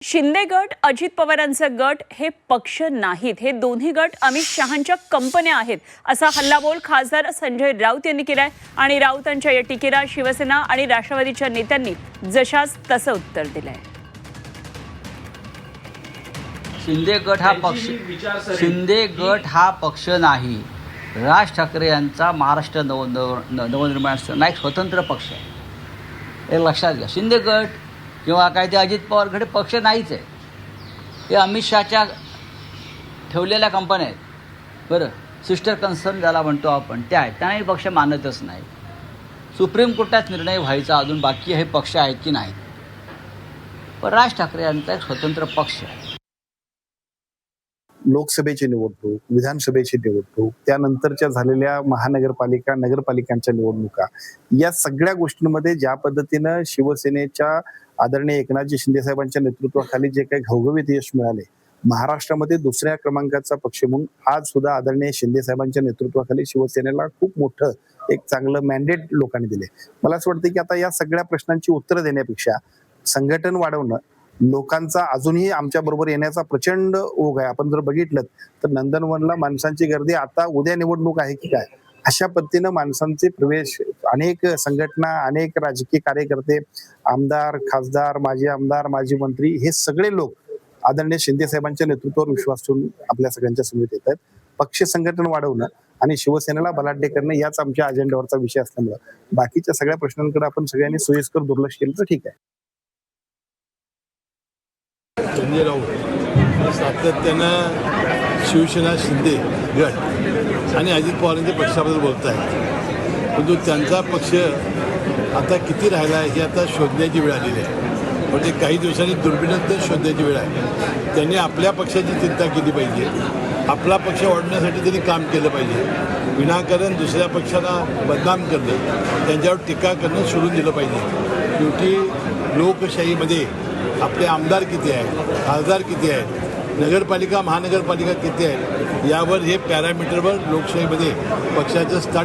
शिंदे गट, अजित पवारांचे गट हे पक्ष नाहीत, हे दोन्ही गट अमित शहांच्या कंपन्या आहेत, असा हल्लाबोल खासदार संजय राऊत यांनी केलाय. आणि राऊतांच्या या टीकेला शिवसेना आणि राष्ट्रवादीच्या नेत्यांनी जशास तसं उत्तर दिलंय. शिंदे गट हा पक्ष नाही. राज ठाकरे यांचा महाराष्ट्र नवनिर्माण एक स्वतंत्र पक्ष आहे, हे लक्षात घ्या. शिंदे गट किंवा काय ते अजित पवार गट पक्ष नाहीच आहे. हे अमित शहाच्या ठेवलेल्या कंपन्या आहेत. बरं, सिस्टर कन्सर्न ज्याला म्हणतो आपण त्या आहेत, त्यांनाही पक्ष मानतच नाही. सुप्रीम कोर्टात निर्णय व्हायचा अजून बाकी हे पक्ष आहेत की नाहीत. पण राज ठाकरे यांचा एक स्वतंत्र पक्ष आहे. लोकसभेची निवडणूक, विधानसभेची निवडणूक, त्यानंतरच्या झालेल्या महानगरपालिका नगरपालिकांच्या निवडणुका, या सगळ्या गोष्टींमध्ये ज्या पद्धतीनं शिवसेनेच्या आदरणीय एकनाथजी शिंदे साहेबांच्या नेतृत्वाखाली जे काही घवघवीत यश मिळाले, महाराष्ट्रामध्ये दुसऱ्या क्रमांकाचा पक्ष म्हणून आज सुद्धा आदरणीय शिंदे साहेबांच्या नेतृत्वाखाली शिवसेनेला खूप मोठं एक चांगलं मॅन्डेट लोकांनी दिले. मला असं वाटतं की आता या सगळ्या प्रश्नांची उत्तरं देण्यापेक्षा संघटन वाढवणं, लोकांचा अजूनही आमच्या बरोबर येण्याचा प्रचंड ओघ आहे. आपण जर बघितलं तर नंदनवनला माणसांची गर्दी, आता उद्या निवडणूक आहे की काय, अशा पद्धतीनं माणसांचे प्रवेश, अनेक संघटना, अनेक राजकीय कार्यकर्ते, आमदार, खासदार, माजी आमदार, माजी मंत्री, हे सगळे लोक आदरणीय शिंदे साहेबांच्या नेतृत्वावर विश्वास ठेवून आपल्या सगळ्यांच्या समोर येत आहेत. पक्ष संघटन वाढवणं आणि शिवसेनेला बलाढ्य करणं याच आमच्या अजेंड्यावरचा विषय असल्यामुळे बाकीच्या सगळ्या प्रश्नांकडे आपण सगळ्यांनी सोयीस्कर दुर्लक्ष केलं तर ठीक आहे. संजय राऊत सातत्यानं शिवसेना शिंदे गट आणि अजित पवारांच्या पक्षाबद्दल बोलत आहेत. परंतु त्यांचा पक्ष आता किती राहिला आहे हे आता शोधण्याची वेळ आलेली आहे. म्हणजे काही दिवसांनी दुर्बिणच शोधण्याची वेळ आहे. त्यांनी आपल्या पक्षाची चिंता केली पाहिजे. आपला पक्ष वाढवण्यासाठी त्यांनी काम केलं पाहिजे. विनाकारण दुसऱ्या पक्षाला बदनाम करणं, त्यांच्यावर टीका करणं सोडून दिलं पाहिजे. शेवटी लोकशाहीमध्ये आपले आमदार किती आहेत, खासदार किती आहेत, नगरपालिका महानगरपालिका किती आहेत, यावर हे पॅरामीटरवर लोकशाहीमध्ये पक्षाचं स्टार्ट